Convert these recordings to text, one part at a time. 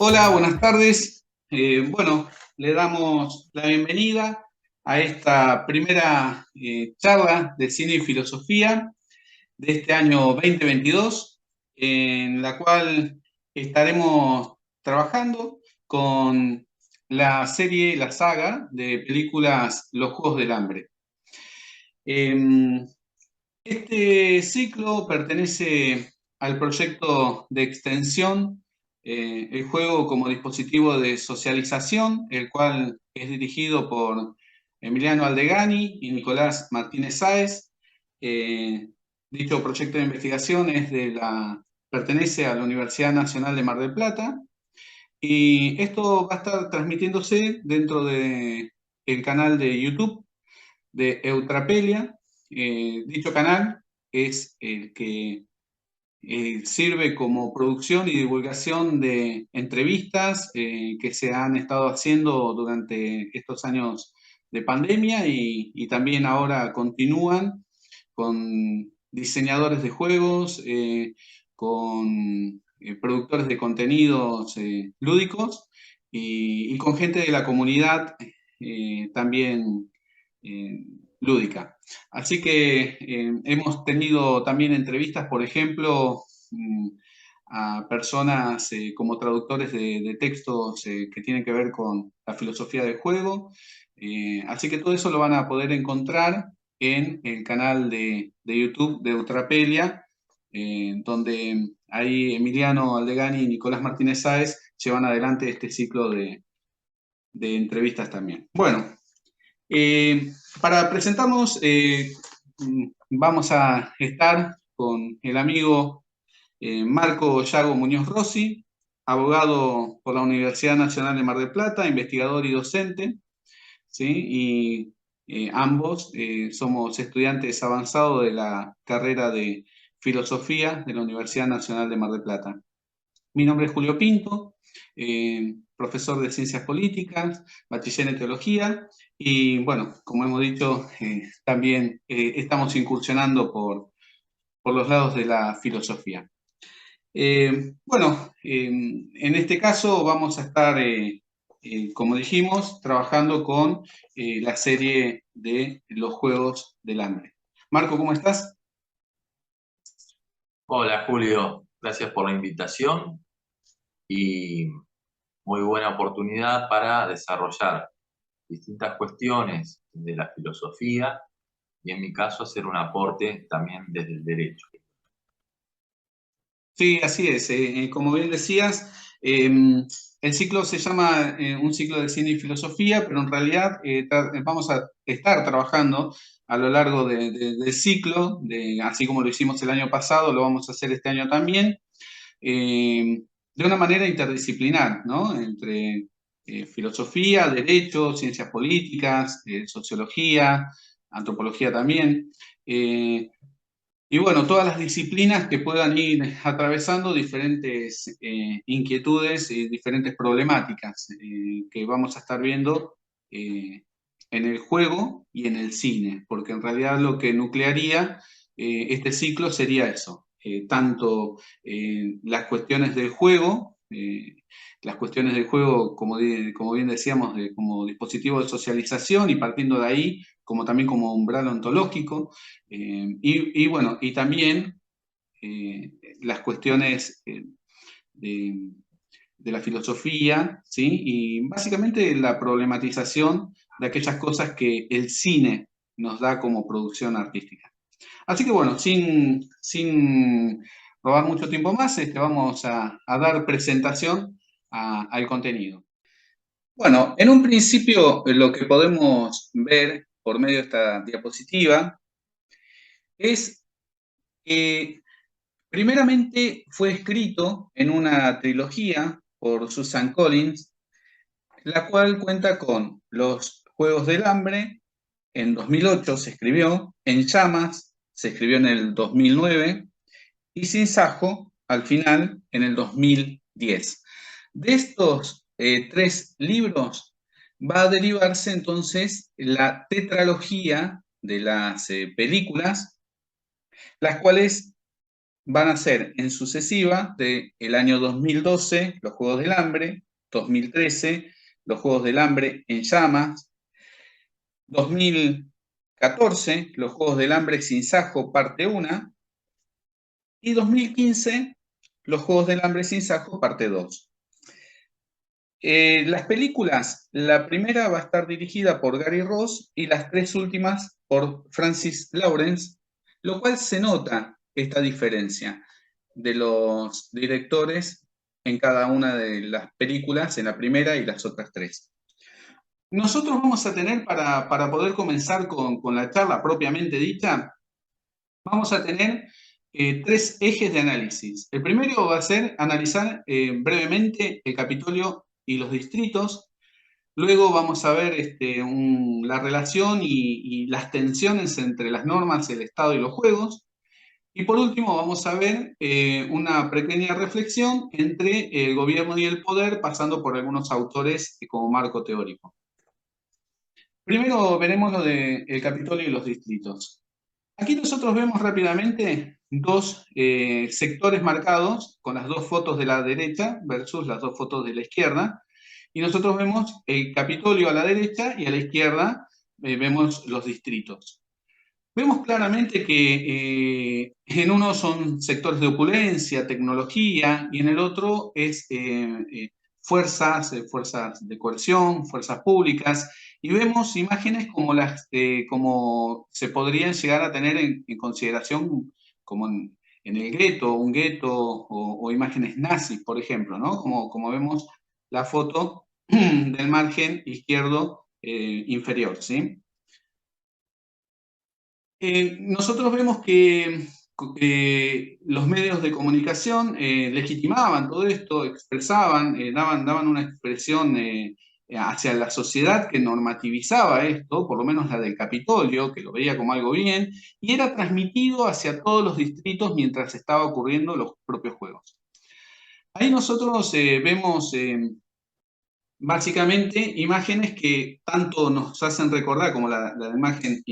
Hola, buenas tardes. Bueno, le damos la bienvenida a esta primera charla de cine y filosofía de este año 2022, en la cual estaremos trabajando con la serie, la saga de películas Los Juegos del Hambre. Este ciclo pertenece al proyecto de extensión, el juego como dispositivo de socialización, el cual es dirigido por Emiliano Aldegani y Nicolás Martínez Sáez. Eh, Dicho proyecto de investigación pertenece a la Universidad Nacional de Mar del Plata y esto va a estar transmitiéndose dentro del canal de YouTube de Eutrapelia. Dicho canal es el que sirve como producción y divulgación de entrevistas que se han estado haciendo durante estos años de pandemia y también ahora continúan con diseñadores de juegos, con productores de contenidos lúdicos y con gente de la comunidad también eh, lúdica. Así que hemos tenido también entrevistas, por ejemplo, a personas como traductores de textos que tienen que ver con la filosofía del juego. Así que todo eso lo van a poder encontrar en el canal de YouTube de Ultrapelia, donde ahí Emiliano Aldegani y Nicolás Martínez Sáez llevan adelante este ciclo de entrevistas también. Bueno, eh, para presentarnos, vamos a estar con el amigo Marco Yago Muñoz Rossi, abogado por la Universidad Nacional de Mar del Plata, investigador y docente, ¿sí? Y ambos somos estudiantes avanzados de la carrera de Filosofía de la Universidad Nacional de Mar del Plata. Mi nombre es Julio Pinto, profesor de Ciencias Políticas, bachiller en Teología y bueno, como hemos dicho, también estamos incursionando por los lados de la filosofía. Bueno, en este caso vamos a estar, como dijimos, trabajando con la serie de los Juegos del Hambre. Marco, ¿cómo estás? Hola Julio, gracias por la invitación y muy buena oportunidad para desarrollar distintas cuestiones de la filosofía y en mi caso hacer un aporte también desde el derecho. Sí, así es. Como bien decías, el ciclo se llama un ciclo de cine y filosofía, pero en realidad vamos a estar trabajando a lo largo del ciclo, así como lo hicimos el año pasado, lo vamos a hacer este año también, de una manera interdisciplinar, ¿no? Entre filosofía, derecho, ciencias políticas, sociología, antropología también. Y bueno, todas las disciplinas que puedan ir atravesando diferentes inquietudes y diferentes problemáticas que vamos a estar viendo eh, en el juego y en el cine, porque en realidad lo que nuclearía este ciclo sería eso, tanto las cuestiones del juego, como bien decíamos, como dispositivo de socialización y partiendo de ahí, como también como umbral ontológico, bueno, y también las cuestiones de, de la filosofía, ¿sí? Y básicamente la problematización de aquellas cosas que el cine nos da como producción artística. Así que bueno, sin robar mucho tiempo más, vamos a dar presentación al contenido. Bueno, en un principio lo que podemos ver por medio de esta diapositiva es que primeramente fue escrito en una trilogía por Susan Collins, la cual cuenta con Los Juegos del Hambre, en 2008 se escribió, En Llamas se escribió en el 2009 y Sin Sajo al final en el 2010. De estos tres libros va a derivarse entonces la tetralogía de las películas, las cuales van a ser en sucesiva del año 2012 los Juegos del Hambre, 2013 los Juegos del Hambre en llamas, 2014 los Juegos del Hambre sin Sajo parte 1 y 2015 los Juegos del Hambre sin Sajo parte 2. Las películas, la primera va a estar dirigida por Gary Ross y las tres últimas por Francis Lawrence, lo cual se nota esta diferencia de los directores en cada una de las películas, en la primera y las otras tres. Nosotros vamos a tener, para poder comenzar con la charla propiamente dicha, vamos a tener tres ejes de análisis. El primero va a ser analizar brevemente el Capitolio y los distritos. Luego vamos a ver la relación y las tensiones entre las normas, el Estado y los juegos. Y por último vamos a ver una pequeña reflexión entre el gobierno y el poder, pasando por algunos autores como marco teórico. Primero veremos lo del Capitolio y los distritos. Aquí nosotros vemos rápidamente dos sectores marcados con las dos fotos de la derecha versus las dos fotos de la izquierda. Y nosotros vemos el Capitolio a la derecha y a la izquierda vemos los distritos. Vemos claramente que en uno son sectores de opulencia, tecnología, y en el otro es fuerzas de coerción, fuerzas públicas, y vemos imágenes como se podrían llegar a tener en consideración como en el gueto, un gueto, o imágenes nazis, por ejemplo, ¿no? Como vemos la foto del margen izquierdo inferior, ¿sí? Nosotros vemos que los medios de comunicación legitimaban todo esto, expresaban, daban una expresión hacia la sociedad que normativizaba esto, por lo menos la del Capitolio, que lo veía como algo bien, y era transmitido hacia todos los distritos mientras estaba ocurriendo los propios juegos. Ahí nosotros vemos básicamente imágenes que tanto nos hacen recordar como la imagen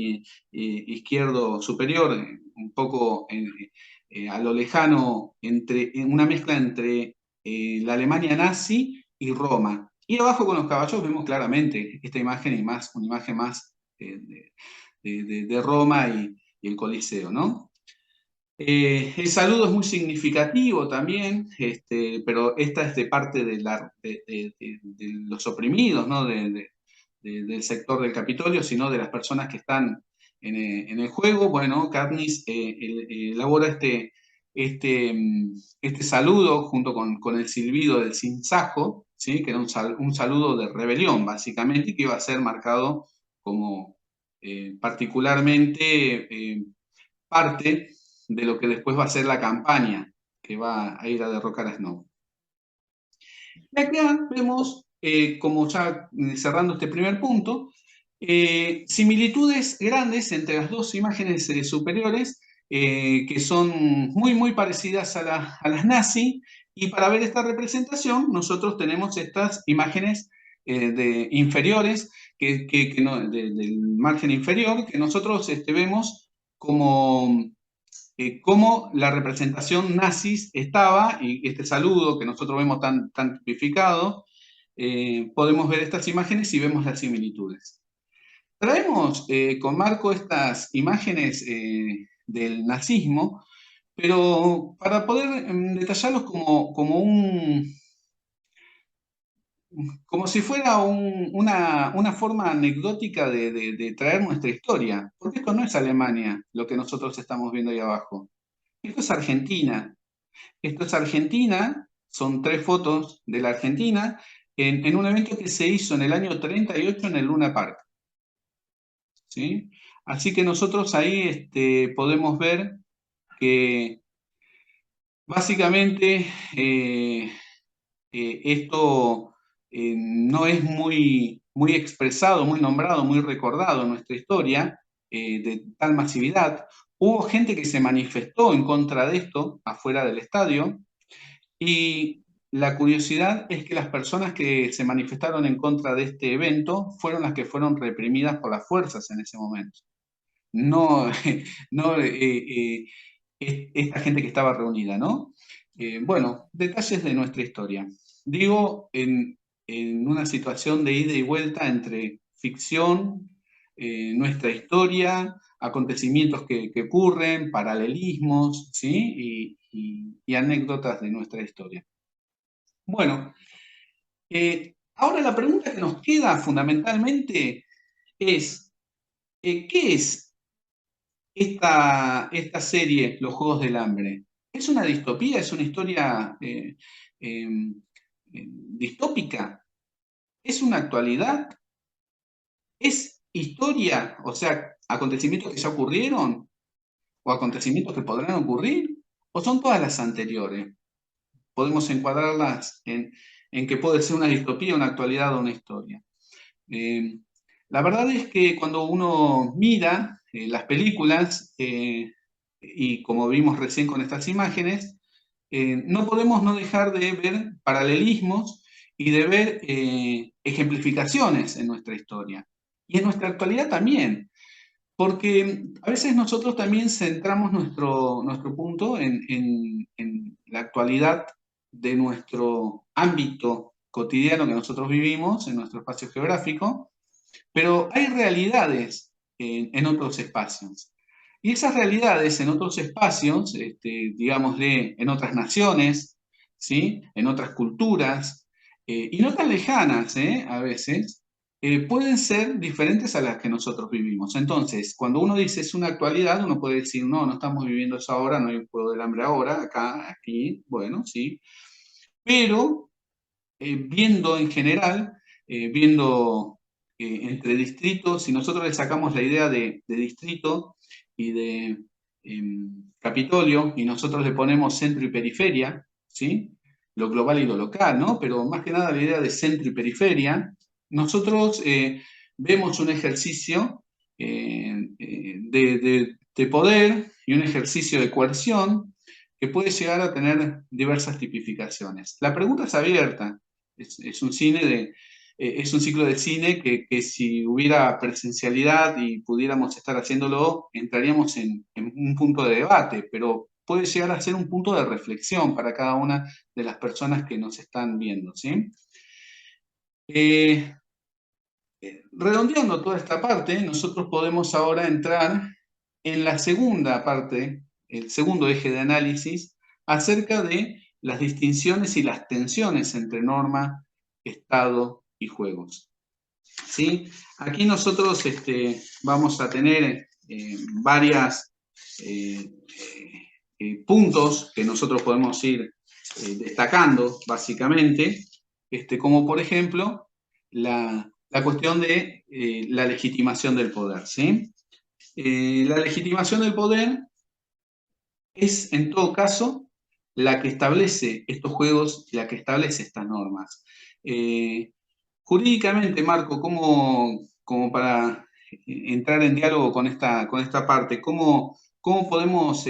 izquierdo superior, un poco a lo lejano, en una mezcla entre la Alemania nazi y Roma. Y abajo con los caballos vemos claramente esta imagen y más, una imagen más de Roma y el Coliseo, ¿no? El saludo es muy significativo también, pero esta es de parte de los oprimidos, ¿no? Del sector del Capitolio, sino de las personas que están en el juego. Bueno, Katniss elabora este saludo junto con el silbido del sinsajo, ¿sí? Que era un saludo de rebelión, básicamente, y que iba a ser marcado como particularmente parte de lo que después va a ser la campaña que va a ir a derrocar a Snow. Y acá vemos, como ya cerrando este primer punto, similitudes grandes entre las dos imágenes superiores, que son muy parecidas a las nazi, y para ver esta representación nosotros tenemos estas imágenes inferiores, del margen inferior, que nosotros vemos como cómo la representación nazis estaba, y este saludo que nosotros vemos tan tipificado, podemos ver estas imágenes y vemos las similitudes. Traemos con Marco estas imágenes del nazismo, pero para poder detallarlos como si fuera una forma anecdótica de traer nuestra historia, porque esto no es Alemania, lo que nosotros estamos viendo ahí abajo. Esto es Argentina. Esto es Argentina, son tres fotos de la Argentina en un evento que se hizo en el año 38 en el Luna Park. ¿Sí? Así que nosotros ahí podemos ver que básicamente esto no es muy expresado, muy nombrado, muy recordado en nuestra historia de tal masividad. Hubo gente que se manifestó en contra de esto afuera del estadio, y la curiosidad es que las personas que se manifestaron en contra de este evento fueron las que fueron reprimidas por las fuerzas en ese momento. No, no esta gente que estaba reunida, ¿no? Bueno, detalles de nuestra historia. Digo, en una situación de ida y vuelta entre ficción, nuestra historia, acontecimientos que ocurren, paralelismos, ¿sí? Y anécdotas de nuestra historia. Bueno, ahora la pregunta que nos queda fundamentalmente es, ¿qué es esta serie, Los Juegos del Hambre? ¿Es una distopía? ¿Es una historia distópica? ¿Es una actualidad? ¿Es historia? O sea, acontecimientos que ya ocurrieron o acontecimientos que podrán ocurrir, o son todas las anteriores. Podemos encuadrarlas en que puede ser una distopía, una actualidad o una historia. Eh, la verdad es que cuando uno mira las películas, y como vimos recién con estas imágenes, no podemos no dejar de ver paralelismos y de ver ejemplificaciones en nuestra historia. Y en nuestra actualidad también, porque a veces nosotros también centramos nuestro punto en la actualidad de nuestro ámbito cotidiano que nosotros vivimos, en nuestro espacio geográfico, pero hay realidades en otros espacios. Y esas realidades en otros espacios, digámosle, en otras naciones, ¿sí? En otras culturas, y no tan lejanas, a veces, pueden ser diferentes a las que nosotros vivimos. Entonces, cuando uno dice es una actualidad, uno puede decir, no, no estamos viviendo eso ahora, no hay un juego del hambre ahora, acá, aquí, bueno, sí. Pero viendo en general, viendo entre distritos, si nosotros le sacamos la idea de distrito y de Capitolio, y nosotros le ponemos centro y periferia, ¿sí? Lo global y lo local, ¿no? Pero más que nada la idea de centro y periferia, nosotros vemos un ejercicio de poder y un ejercicio de coerción que puede llegar a tener diversas tipificaciones. La pregunta es abierta. Es un cine es un ciclo de cine que si hubiera presencialidad y pudiéramos estar haciéndolo, entraríamos en un punto de debate, pero puede llegar a ser un punto de reflexión para cada una de las personas que nos están viendo, ¿sí? Eh, Redondeando toda esta parte, nosotros podemos ahora entrar en la segunda parte, el segundo eje de análisis, acerca de las distinciones y las tensiones entre norma, Estado y juegos. ¿Sí? Aquí nosotros vamos a tener varios puntos que nosotros podemos ir destacando, básicamente, como por ejemplo la cuestión de la legitimación del poder. ¿Sí? La legitimación del poder es, en todo caso, la que establece estos juegos y la que establece estas normas. Jurídicamente, Marco, como para entrar en diálogo con esta parte, cómo podemos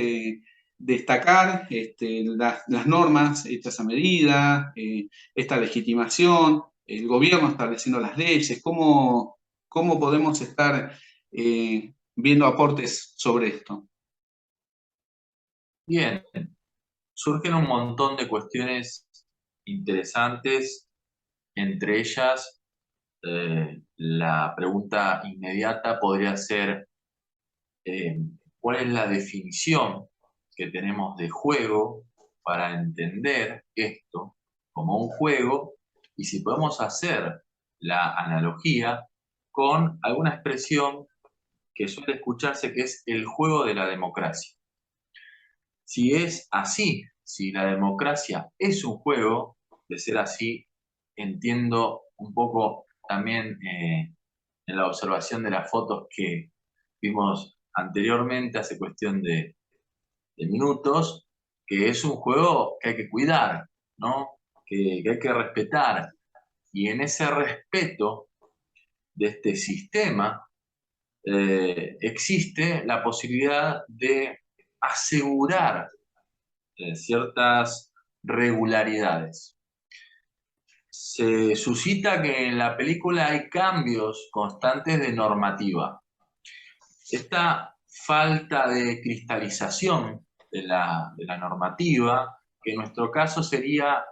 destacar las normas hechas a medida, esta legitimación, el gobierno estableciendo las leyes, cómo podemos estar viendo aportes sobre esto? Bien, surgen un montón de cuestiones interesantes, entre ellas la pregunta inmediata podría ser eh, ¿cuál es la definición que tenemos de juego para entender esto como un juego? Y si podemos hacer la analogía con alguna expresión que suele escucharse que es el juego de la democracia. Si es así, si la democracia es un juego, de ser así, entiendo un poco también en la observación de las fotos que vimos anteriormente, hace cuestión de minutos, que es un juego que hay que cuidar, ¿no? Que hay que respetar. Y en ese respeto de este sistema existe la posibilidad de asegurar ciertas regularidades. Se suscita que en la película hay cambios constantes de normativa. Esta falta de cristalización de la normativa, que en nuestro caso sería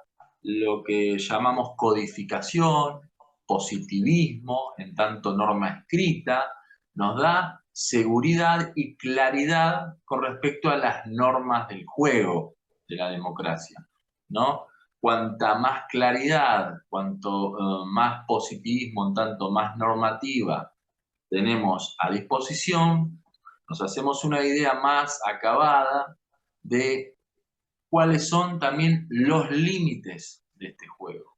lo que llamamos codificación, positivismo, en tanto norma escrita, nos da seguridad y claridad con respecto a las normas del juego de la democracia, ¿no? Cuanta más claridad, cuanto más positivismo, en tanto más normativa tenemos a disposición, nos hacemos una idea más acabada de cuáles son también los límites de este juego.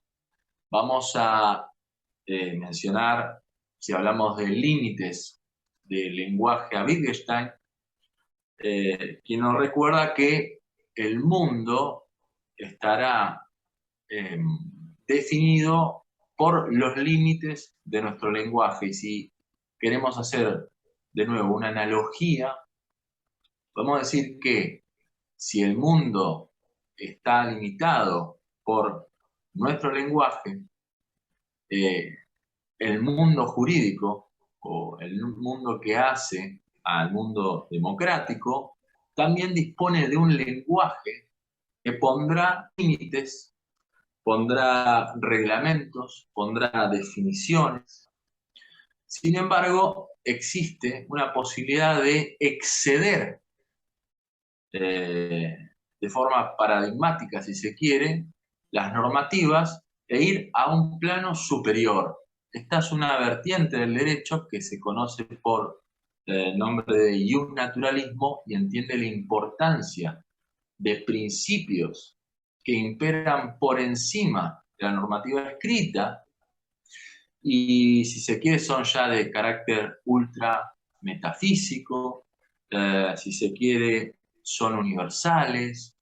Vamos a mencionar, si hablamos de límites del lenguaje a Wittgenstein, quien nos recuerda que el mundo estará definido por los límites de nuestro lenguaje. Y si queremos hacer de nuevo una analogía, podemos decir que si el mundo está limitado por nuestro lenguaje, el mundo jurídico o el mundo que hace al mundo democrático también dispone de un lenguaje que pondrá límites, pondrá reglamentos, pondrá definiciones. Sin embargo, existe una posibilidad de exceder de forma paradigmática, si se quiere, las normativas e ir a un plano superior. Esta es una vertiente del derecho que se conoce por el nombre de justnaturalismo y entiende la importancia de principios que imperan por encima de la normativa escrita y, si se quiere, son ya de carácter ultra metafísico, si se quiere, son universales,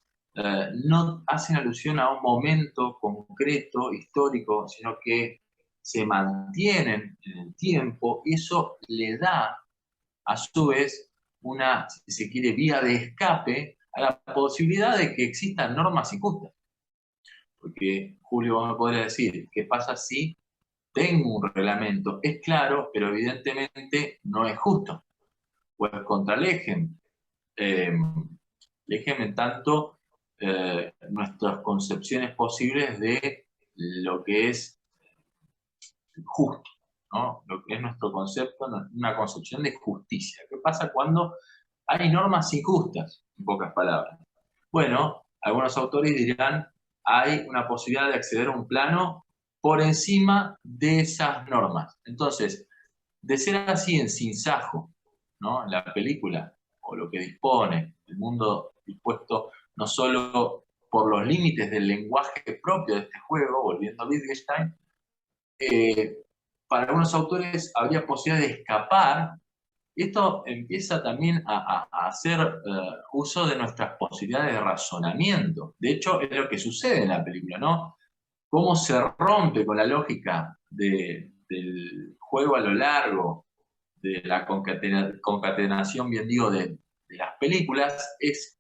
no hacen alusión a un momento concreto, histórico, sino que se mantienen en el tiempo, y eso le da, a su vez, una, si se quiere, vía de escape a la posibilidad de que existan normas injustas. Porque, Julio, vos me podría decir, ¿qué pasa si tengo un reglamento? Es claro, pero evidentemente no es justo. Pues contra Legem. Legem en tanto nuestras concepciones posibles de lo que es justo, ¿no? Lo que es nuestro concepto, una concepción de justicia. ¿Qué pasa cuando hay normas injustas, en pocas palabras? Bueno, algunos autores dirán, hay una posibilidad de acceder a un plano por encima de esas normas. Entonces, de ser así en sinsajo, ¿no? En la película, o lo que dispone el mundo dispuesto no solo por los límites del lenguaje propio de este juego, volviendo a Wittgenstein, para algunos autores habría posibilidad de escapar. Esto empieza también a hacer uso de nuestras posibilidades de razonamiento. De hecho, es lo que sucede en la película, ¿no? Cómo se rompe con la lógica del juego a lo largo de la concatenación, bien digo, de las películas, es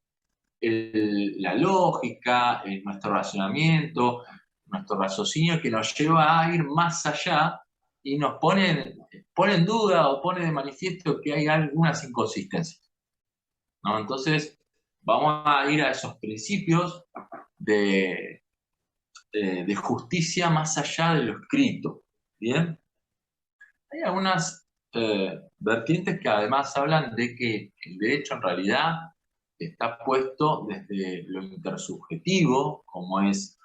la lógica, nuestro razonamiento, nuestro raciocinio que nos lleva a ir más allá y nos pone en duda o pone de manifiesto que hay algunas inconsistencias, ¿no? Entonces, vamos a ir a esos principios de justicia más allá de lo escrito, ¿bien? Hay algunas vertientes que además hablan de que el derecho en realidad está puesto desde lo intersubjetivo, como es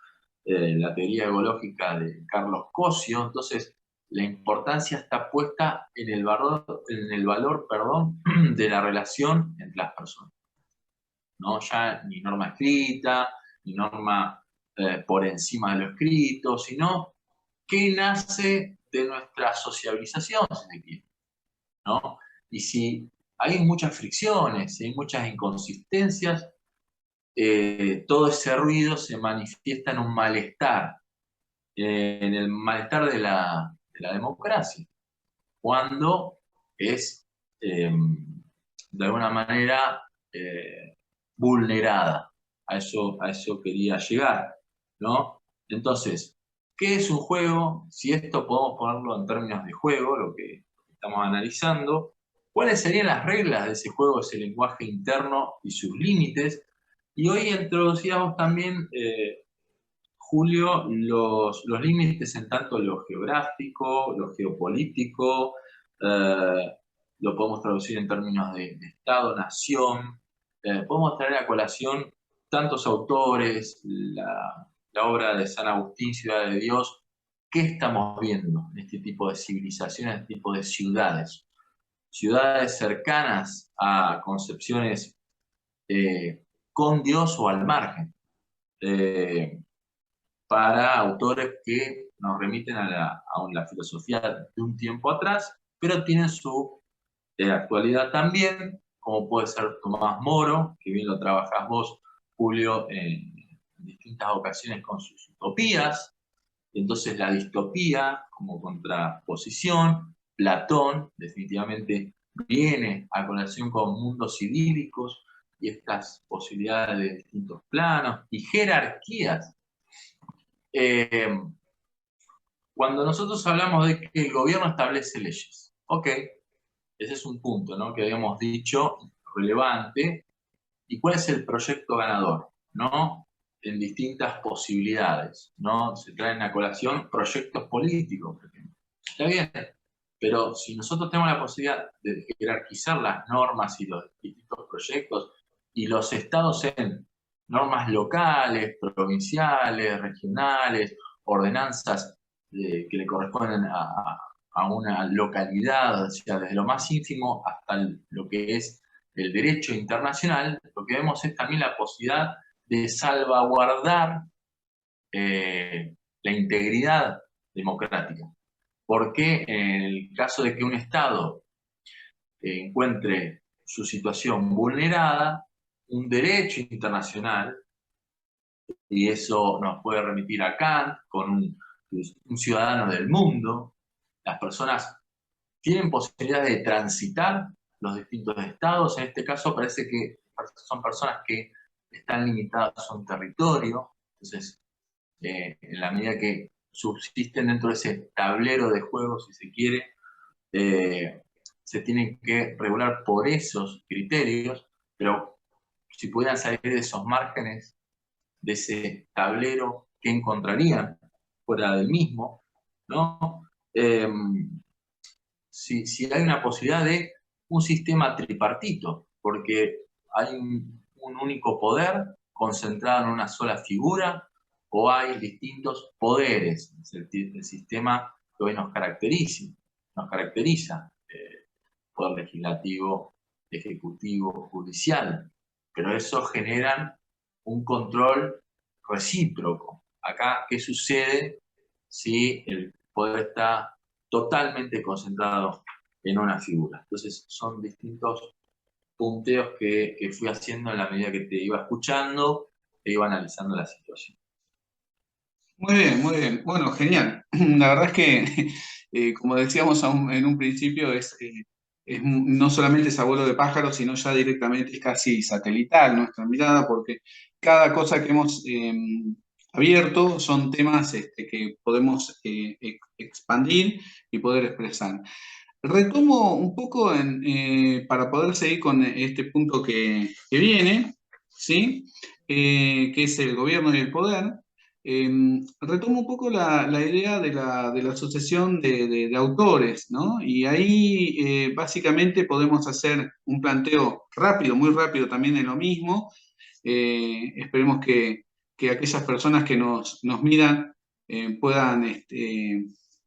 la teoría ecológica de Carlos Cosio. Entonces, la importancia está puesta en el valor, perdón, de la relación entre las personas, ¿no? Ya ni norma escrita, ni norma por encima de lo escrito, sino que nace de nuestra sociabilización, si se quiere, ¿no? Y si hay muchas fricciones, si hay muchas inconsistencias, todo ese ruido se manifiesta en un malestar, en el malestar de la democracia, cuando es, de alguna manera, vulnerada. A eso quería llegar, ¿no? Entonces, ¿qué es un juego? Si esto podemos ponerlo en términos de juego, lo que estamos analizando, ¿cuáles serían las reglas de ese juego, ese lenguaje interno y sus límites? Y hoy introducíamos también, Julio, los límites en tanto lo geográfico, lo geopolítico, eh, lo podemos traducir en términos de Estado, nación, podemos traer a colación tantos autores, la obra de San Agustín, Ciudad de Dios. ¿Qué estamos viendo en este tipo de civilizaciones, en este tipo de ciudades? Ciudades cercanas a concepciones con Dios o al margen, eh, para autores que nos remiten a la filosofía de un tiempo atrás, pero tienen su actualidad también, como puede ser Tomás Moro, que bien lo trabajás vos, Julio, en distintas ocasiones con sus utopías. Entonces la distopía como contraposición, Platón definitivamente viene a colación con mundos idílicos y estas posibilidades de distintos planos y jerarquías. Eh, Cuando nosotros hablamos de que el gobierno establece leyes, ok, ese es un punto, ¿no?, que habíamos dicho relevante. ¿Y cuál es el proyecto ganador? ¿No? En distintas posibilidades, ¿no? Se traen a colación proyectos políticos, por ejemplo. Está bien, pero si nosotros tenemos la posibilidad de jerarquizar las normas y los distintos proyectos y los estados en normas locales, provinciales, regionales, ordenanzas que le corresponden a una localidad, o sea, desde lo más ínfimo hasta lo que es el derecho internacional, lo que vemos es también la posibilidad de salvaguardar la integridad democrática. Porque en el caso de que un Estado encuentre su situación vulnerada, un derecho internacional, y eso nos puede remitir a Kant, con un ciudadano del mundo, las personas tienen posibilidad de transitar los distintos estados. En este caso parece que son personas que están limitadas a un territorio, entonces en la medida que subsisten dentro de ese tablero de juego, si se quiere, se tienen que regular por esos criterios, pero si pudieran salir de esos márgenes, de ese tablero, ¿qué encontrarían fuera del mismo? ¿No? Si hay una posibilidad de un sistema tripartito, porque hay un único poder concentrado en una sola figura, o hay distintos poderes. Es el sistema que hoy nos caracteriza, poder legislativo, ejecutivo, judicial, pero eso genera un control recíproco. Acá, ¿qué sucede si el poder está totalmente concentrado en una figura? Entonces, son distintos punteos que fui haciendo en la medida que te iba escuchando e iba analizando la situación. Muy bien, muy bien. Bueno, genial. La verdad es que, como decíamos en un principio, no solamente es abuelo de pájaros, sino ya directamente es casi satelital nuestra mirada, porque cada cosa que hemos abierto son temas que podemos expandir y poder expresar. Retomo un poco para poder seguir con este punto que viene, ¿sí? Que es el gobierno y el poder. Retomo un poco la idea de la sucesión de autores, ¿no? Y ahí básicamente podemos hacer un planteo rápido, muy rápido también en lo mismo. Esperemos que aquellas personas que nos miran puedan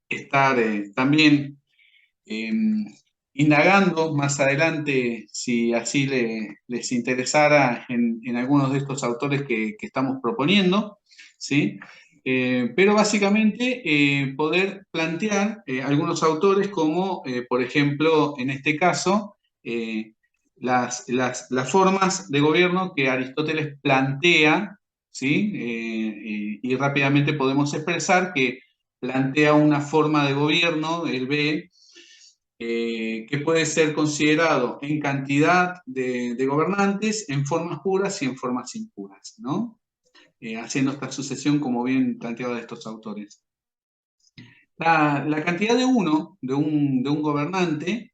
estar también eh, indagando más adelante, si así les interesara, en algunos de estos autores que estamos proponiendo, ¿sí? Pero básicamente poder plantear algunos autores como, por ejemplo, en este caso, las formas de gobierno que Aristóteles plantea, ¿sí? Y rápidamente podemos expresar que plantea una forma de gobierno, él ve, que puede ser considerado en cantidad de gobernantes, en formas puras y en formas impuras, ¿no? Haciendo esta sucesión como bien planteado de estos autores. La cantidad de un gobernante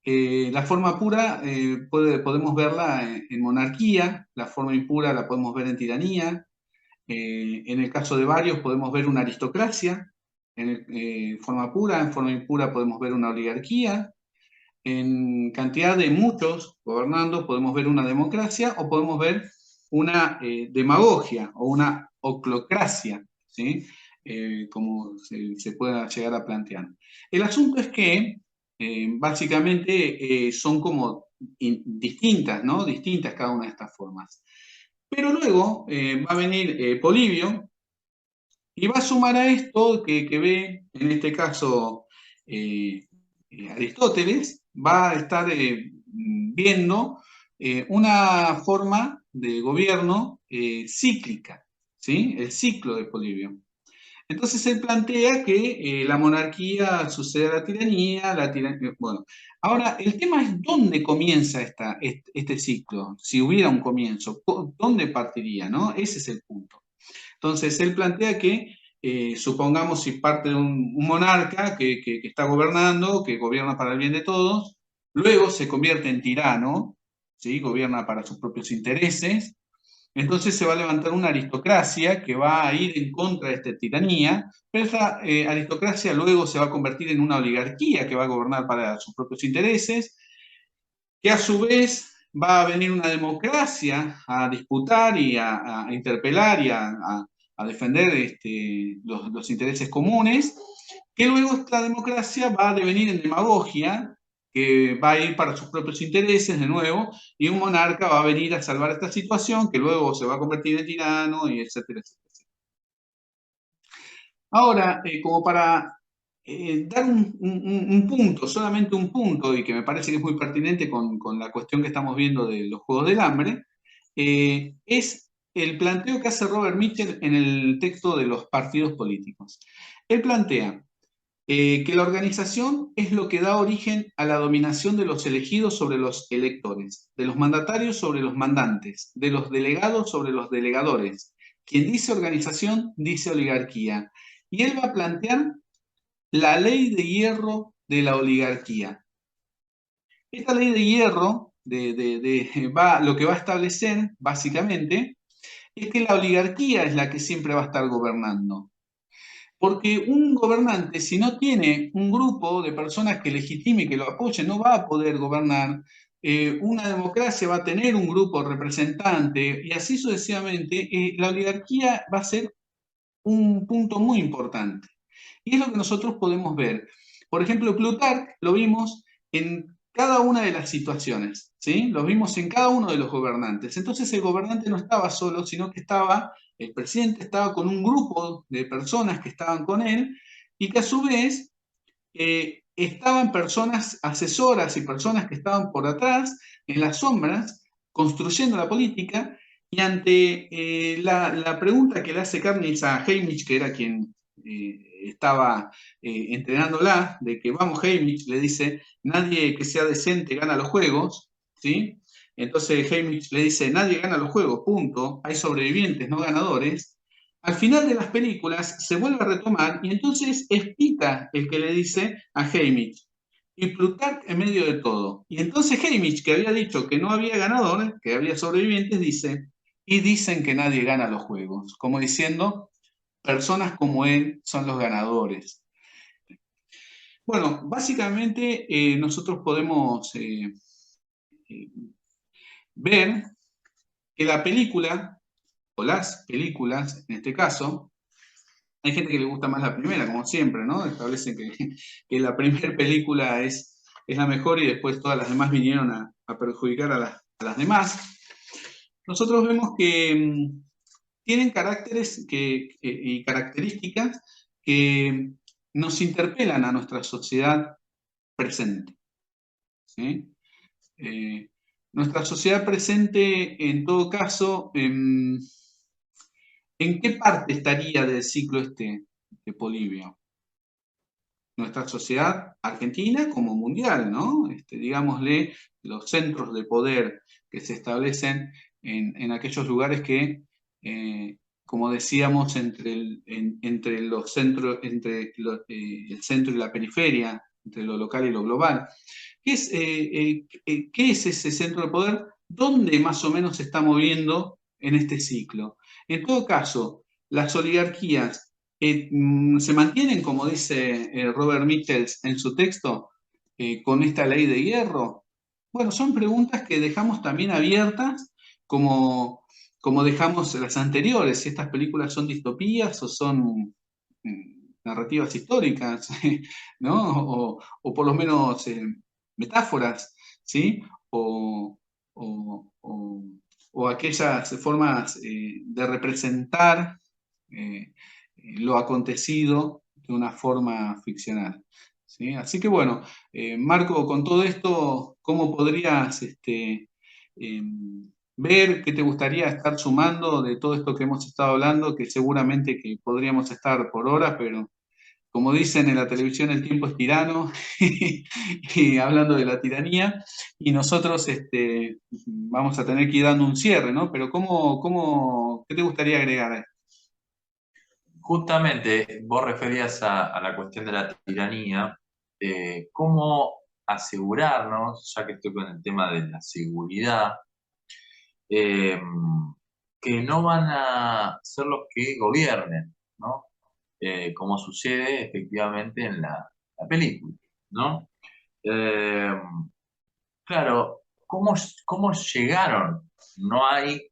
La forma pura podemos verla en monarquía, la forma impura la podemos ver en tiranía, en el caso de varios podemos ver una aristocracia, en forma pura, en forma impura podemos ver una oligarquía, en cantidad de muchos gobernando podemos ver una democracia o podemos ver una demagogia o una oclocracia, ¿sí? Como se pueda llegar a plantear. El asunto es que básicamente son como distintas, ¿no? Distintas cada una de estas formas. Pero luego va a venir Polibio y va a sumar a esto que ve, en este caso, Aristóteles, va a estar viendo una forma de gobierno cíclica, ¿sí? El ciclo de Polibio. Entonces él plantea que la monarquía sucede a la tiranía, bueno. Ahora, el tema es dónde comienza este ciclo, si hubiera un comienzo, ¿dónde partiría, no? Ese es el punto. Entonces, él plantea que, supongamos si parte de un monarca que está gobernando, que gobierna para el bien de todos, luego se convierte en tirano, ¿sí? Gobierna para sus propios intereses, entonces se va a levantar una aristocracia que va a ir en contra de esta tiranía, pero esta aristocracia luego se va a convertir en una oligarquía que va a gobernar para sus propios intereses, que a su vez va a venir una democracia a disputar y a interpelar y a defender los intereses comunes, que luego esta democracia va a devenir en demagogia, que va a ir para sus propios intereses de nuevo, y un monarca va a venir a salvar esta situación, que luego se va a convertir en tirano, y etcétera, etcétera. Ahora, como para dar un punto, solamente un punto, y que me parece que es muy pertinente con la cuestión que estamos viendo de los Juegos del Hambre, es el planteo que hace Robert Mitchell en el texto de los partidos políticos. Él plantea que la organización es lo que da origen a la dominación de los elegidos sobre los electores, de los mandatarios sobre los mandantes, de los delegados sobre los delegadores. Quien dice organización, dice oligarquía. Y él va a plantear la ley de hierro de la oligarquía. Esta ley de hierro lo que va a establecer, básicamente, es que la oligarquía es la que siempre va a estar gobernando. Porque un gobernante, si no tiene un grupo de personas que legitime y que lo apoye, no va a poder gobernar. Una democracia va a tener un grupo representante y así sucesivamente. La oligarquía va a ser un punto muy importante. Y es lo que nosotros podemos ver. Por ejemplo, Plutarco lo vimos en cada una de las situaciones, ¿sí? Lo vimos en cada uno de los gobernantes. Entonces el gobernante no estaba solo, sino que el presidente estaba con un grupo de personas que estaban con él y que a su vez estaban personas asesoras y personas que estaban por atrás, en las sombras, construyendo la política, y ante la pregunta que le hace Carnitz a Heimlich, que era quien estaba entrenándola, de que vamos Heimlich, le dice, nadie que sea decente gana los juegos, ¿sí? Entonces Heimlich le dice, nadie gana los juegos, punto, hay sobrevivientes, no ganadores. Al final de las películas se vuelve a retomar y entonces es Pita el que le dice a Haymitch, y Plutarch en medio de todo. Y entonces Haymitch, que había dicho que no había ganadores, que había sobrevivientes, dice, y dicen que nadie gana los juegos, como diciendo, personas como él son los ganadores. Bueno, básicamente nosotros podemos ver que la película, o las películas en este caso, hay gente que le gusta más la primera, como siempre, ¿no? Establecen que la primera película es la mejor y después todas las demás vinieron a perjudicar a las demás. Nosotros vemos que tienen caracteres y características que nos interpelan a nuestra sociedad presente, ¿sí? Nuestra sociedad presente, en todo caso, ¿en qué parte estaría del ciclo de Polibio? Nuestra sociedad argentina como mundial, ¿no? Digámosle, los centros de poder que se establecen en aquellos lugares que, como decíamos, entre el centro y la periferia entre lo local y lo global. ¿Qué es ese centro de poder? ¿Dónde más o menos se está moviendo en este ciclo? En todo caso, las oligarquías se mantienen, como dice Robert Michels en su texto, con esta ley de hierro. Bueno, son preguntas que dejamos también abiertas, como dejamos las anteriores, si estas películas son distopías o son narrativas históricas, ¿no? O por lo menos metáforas, ¿sí? O, o- o aquellas formas de representar lo acontecido de una forma ficcional. ¿Sí? Así que bueno, Marco, con todo esto, ¿cómo podrías ver qué te gustaría estar sumando de todo esto que hemos estado hablando, que seguramente que podríamos estar por horas, pero como dicen en la televisión, el tiempo es tirano, y hablando de la tiranía, y nosotros vamos a tener que ir dando un cierre, ¿no? Pero ¿qué te gustaría agregar? Justamente, vos referías a la cuestión de la tiranía, cómo asegurarnos, ya que estoy con el tema de la seguridad, eh, que no van a ser los que gobiernen, ¿no? Como sucede efectivamente en la película, ¿no? Eh, claro, ¿cómo llegaron? No hay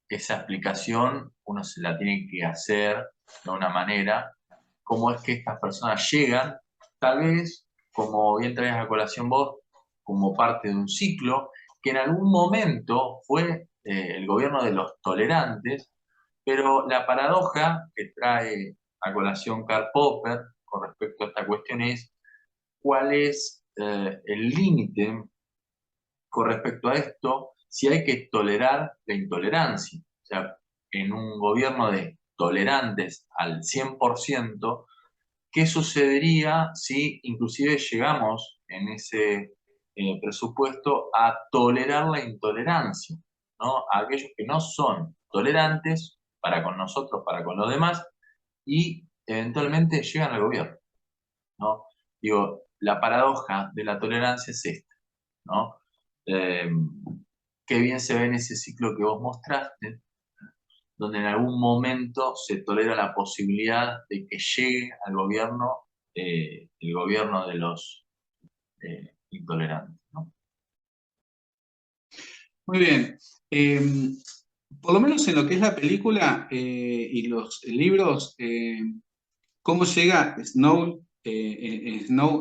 esa explicación, uno se la tiene que hacer de una manera. ¿Cómo es que estas personas llegan? Tal vez, como bien traes a colación vos, como parte de un ciclo, que en algún momento fue el gobierno de los tolerantes, pero la paradoja que trae a colación Karl Popper con respecto a esta cuestión es cuál es el límite con respecto a esto, si hay que tolerar la intolerancia. O sea, en un gobierno de tolerantes al 100%, ¿qué sucedería si inclusive llegamos en ese presupuesto a tolerar la intolerancia, ¿no? A aquellos que no son tolerantes para con nosotros, para con los demás, y eventualmente llegan al gobierno, ¿no? Digo, la paradoja de la tolerancia es esta, ¿no? Eh, qué bien se ve en ese ciclo que vos mostraste, donde en algún momento se tolera la posibilidad de que llegue al gobierno el gobierno de los intolerantes, ¿no? Muy bien. Por lo menos en lo que es la película y los libros, cómo llega Snow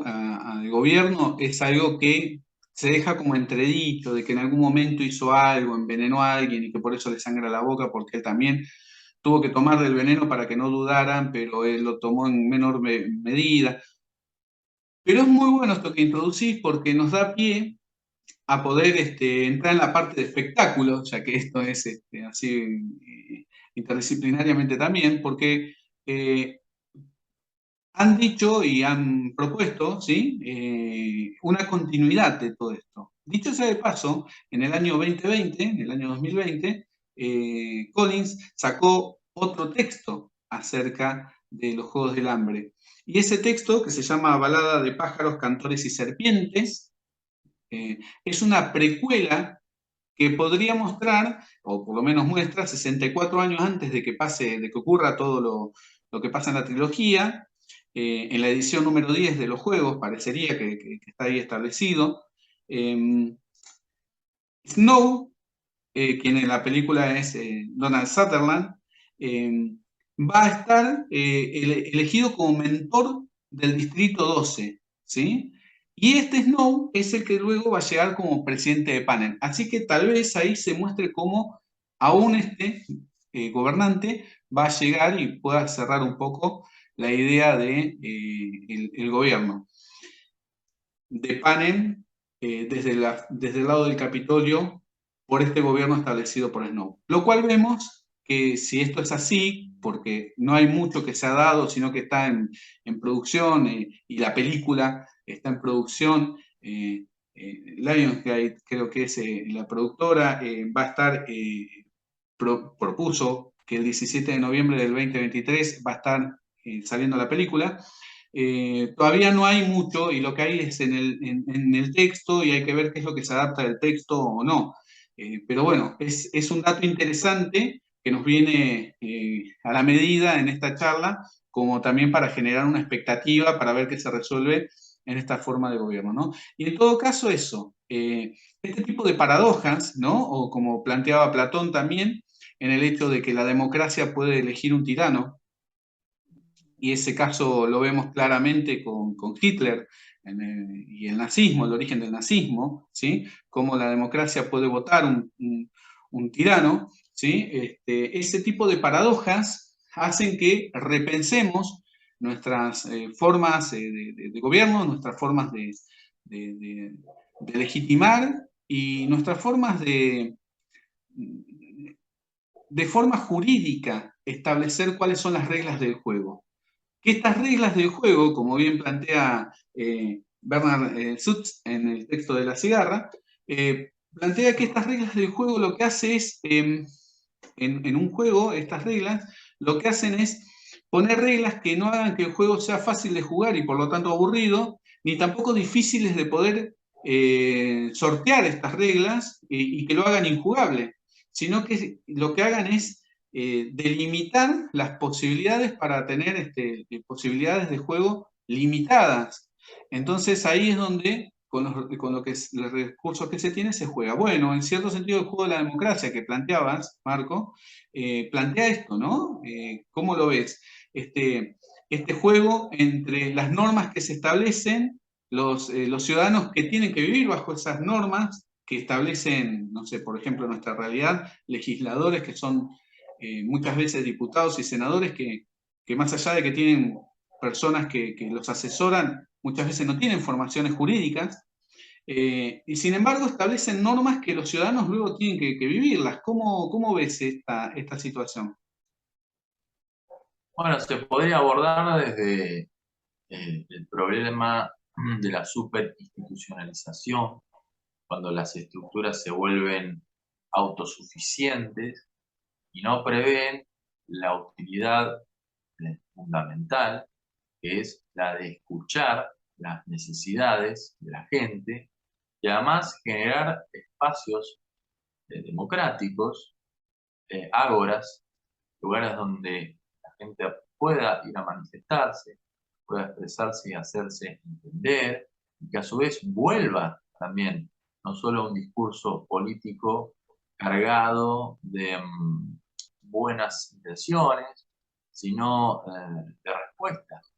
al gobierno es algo que se deja como entredicho, de que en algún momento hizo algo, envenenó a alguien y que por eso le sangra la boca, porque él también tuvo que tomar del veneno para que no dudaran, pero él lo tomó en menor medida. Pero es muy bueno esto que introducís porque nos da pie a poder entrar en la parte de espectáculo, ya que esto es así interdisciplinariamente también, porque eh, han dicho y han propuesto, ¿sí? Una continuidad de todo esto. Dicho sea de paso, en el año 2020, en el año 2020, Collins sacó otro texto acerca de los Juegos del Hambre. Y ese texto, que se llama Balada de pájaros, cantores y serpientes, es una precuela que podría mostrar, o por lo menos muestra, 64 años antes de que pase, de que ocurra todo lo que pasa en la trilogía. En la edición número 10 de los juegos, parecería que está ahí establecido. Snow, quien en la película es Donald Sutherland, eh, va a estar elegido como mentor del Distrito 12, ¿sí? Y este Snow es el que luego va a llegar como presidente de Panem. Así que tal vez ahí se muestre cómo aún este gobernante va a llegar y pueda cerrar un poco la idea de el gobierno de Panem desde el lado del Capitolio por este gobierno establecido por Snow. Lo cual vemos que si esto es así, porque no hay mucho que se ha dado, sino que está en producción y la película está en producción, Lionsgate creo que es la productora, va a estar, propuso que el 17 de noviembre del 2023 va a estar saliendo la película. todavía no hay mucho y lo que hay es en el texto y hay que ver qué es lo que se adapta del texto o no. Pero bueno, es un dato interesante que nos viene a la medida en esta charla, como también para generar una expectativa para ver qué se resuelve en esta forma de gobierno, ¿no? Y en todo caso eso, este tipo de paradojas, ¿no? O como planteaba Platón también, en el hecho de que la democracia puede elegir un tirano, y ese caso lo vemos claramente con Hitler y el nazismo, el origen del nazismo, ¿sí? Cómo la democracia puede votar un tirano, ¿sí? Ese tipo de paradojas hacen que repensemos nuestras formas de gobierno, nuestras formas de- de legitimar y nuestras formas de forma jurídica establecer cuáles son las reglas del juego. Que estas reglas del juego, como bien plantea Bernard Sutz en el texto de La cigarra, plantea que estas reglas del juego lo que hace es, en un juego, estas reglas, lo que hacen es poner reglas que no hagan que el juego sea fácil de jugar y por lo tanto aburrido, ni tampoco difíciles de poder sortear estas reglas y que lo hagan injugable, sino que lo que hagan es delimitar las posibilidades para tener posibilidades de juego limitadas. Entonces ahí es donde, con lo que es, los recursos que se tiene, se juega. Bueno, en cierto sentido, el juego de la democracia que planteabas, Marco, plantea esto, ¿no? ¿Cómo lo ves? Este juego entre las normas que se establecen, los ciudadanos que tienen que vivir bajo esas normas que establecen, no sé, por ejemplo, nuestra realidad, legisladores que son muchas veces diputados y senadores que más allá de que tienen personas que los asesoran, muchas veces no tienen formaciones jurídicas, y sin embargo establecen normas que los ciudadanos luego tienen que vivirlas. ¿Cómo ves esta situación? Bueno, se podría abordar desde el problema de la superinstitucionalización, cuando las estructuras se vuelven autosuficientes y no prevén la utilidad fundamental, que es la de escuchar las necesidades de la gente y además generar espacios democráticos, ágoras, lugares donde la gente pueda ir a manifestarse, pueda expresarse y hacerse entender, y que a su vez vuelva también no solo un discurso político cargado de buenas intenciones, sino de respuestas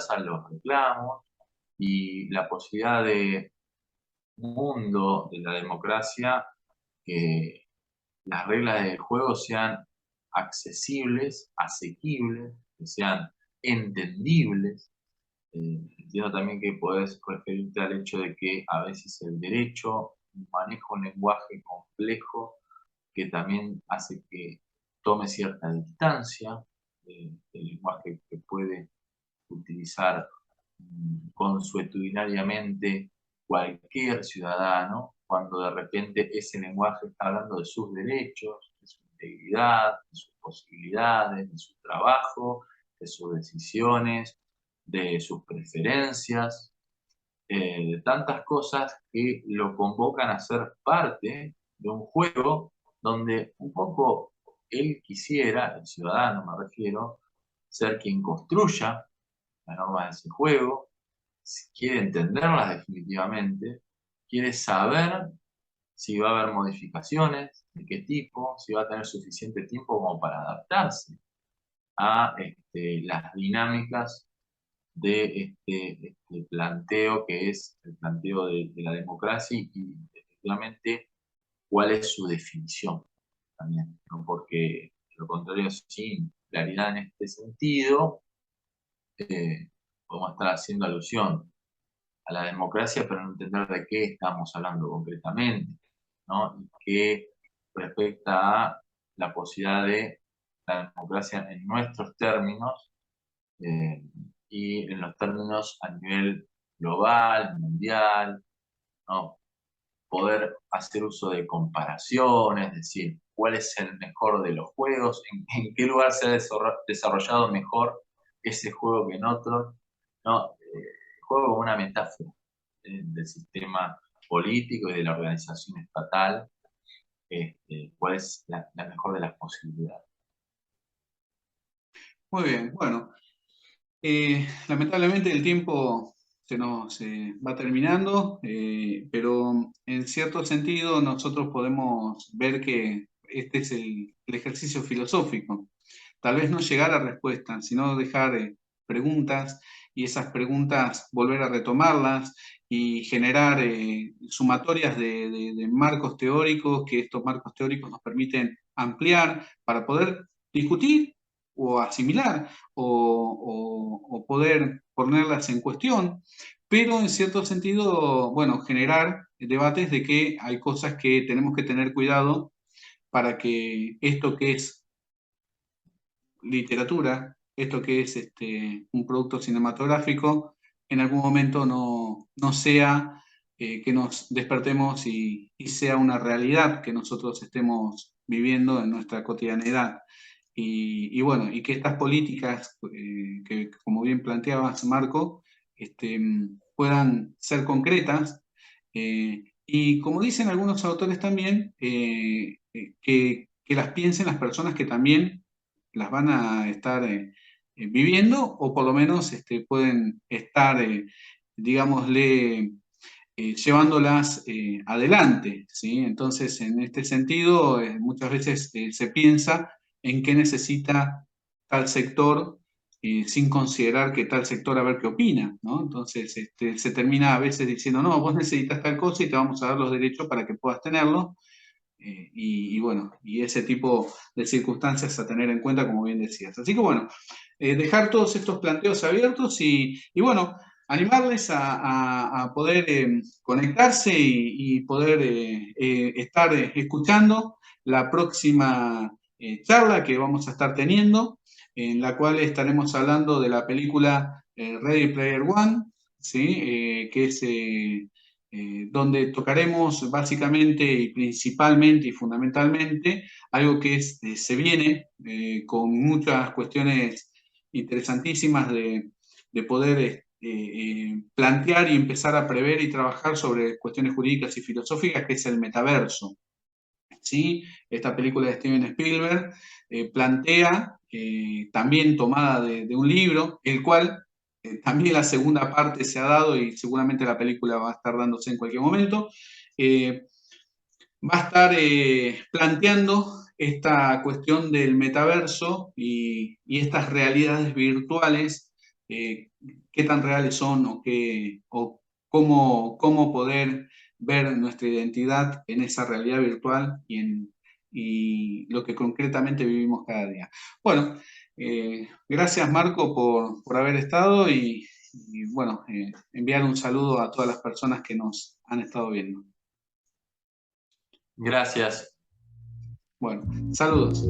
a los reclamos y la posibilidad de un mundo de la democracia que las reglas del juego sean accesibles, asequibles, que sean entendibles. Entiendo también que podés referirte al hecho de que a veces el derecho maneja un lenguaje complejo que también hace que tome cierta distancia del lenguaje que puede utilizar consuetudinariamente cualquier ciudadano, cuando de repente ese lenguaje está hablando de sus derechos, de su integridad, de sus posibilidades, de su trabajo, de sus decisiones, de sus preferencias, de tantas cosas que lo convocan a ser parte de un juego donde un poco él quisiera, el ciudadano me refiero, ser quien construya las normas de ese juego, si quiere entenderlas definitivamente, quiere saber si va a haber modificaciones, de qué tipo, si va a tener suficiente tiempo como para adaptarse a las dinámicas de este planteo que es el planteo de la democracia y efectivamente cuál es su definición también, ¿no? Porque de lo contrario, sin claridad en este sentido, podemos estar haciendo alusión a la democracia, pero no entender de qué estamos hablando concretamente, ¿no? Y que respecta a la posibilidad de la democracia en nuestros términos eh, y en los términos a nivel global, mundial, ¿no? Poder hacer uso de comparaciones, es decir, cuál es el mejor de los juegos, en qué lugar se ha desarrollado mejor ese juego que en otro, No, juego como una metáfora del sistema político y de la organización estatal, cuál es la mejor de las posibilidades. Muy bien, bueno, lamentablemente el tiempo se nos va terminando, pero en cierto sentido nosotros podemos ver que este es el ejercicio filosófico. Tal vez no llegar a respuestas, sino dejar preguntas y esas preguntas volver a retomarlas y generar sumatorias de marcos teóricos, que estos marcos teóricos nos permiten ampliar para poder discutir o asimilar o poder ponerlas en cuestión, pero en cierto sentido, bueno, generar debates de que hay cosas que tenemos que tener cuidado para que esto que es literatura, esto que es un producto cinematográfico, en algún momento no sea que nos despertemos y sea una realidad que nosotros estemos viviendo en nuestra cotidianidad. Y bueno, y que estas políticas, que como bien planteabas, Marco, puedan ser concretas. Y como dicen algunos autores también, que las piensen las personas que también las van a estar viviendo o por lo menos pueden estar, digámosle, llevándolas adelante, ¿sí? Entonces, en este sentido, muchas veces se piensa en qué necesita tal sector sin considerar que tal sector a ver qué opina, ¿no? Entonces, se termina a veces diciendo, no, vos necesitas tal cosa y te vamos a dar los derechos para que puedas tenerlo, y bueno, y ese tipo de circunstancias a tener en cuenta, como bien decías. Así que bueno, dejar todos estos planteos abiertos y bueno, animarles a poder conectarse y poder estar escuchando la próxima charla que vamos a estar teniendo, en la cual estaremos hablando de la película Ready Player One, ¿sí? Que es donde tocaremos básicamente y principalmente y fundamentalmente algo que se viene con muchas cuestiones interesantísimas de poder plantear y empezar a prever y trabajar sobre cuestiones jurídicas y filosóficas, que es el metaverso. ¿Sí? Esta película de Steven Spielberg plantea, también tomada de un libro, el cual también la segunda parte se ha dado y seguramente la película va a estar dándose en cualquier momento, eh, va a estar planteando esta cuestión del metaverso y estas realidades virtuales, eh, qué tan reales son o cómo poder ver nuestra identidad en esa realidad virtual y lo que concretamente vivimos cada día. Bueno, gracias Marco por haber estado y bueno, enviar un saludo a todas las personas que nos han estado viendo. Gracias. Bueno, saludos.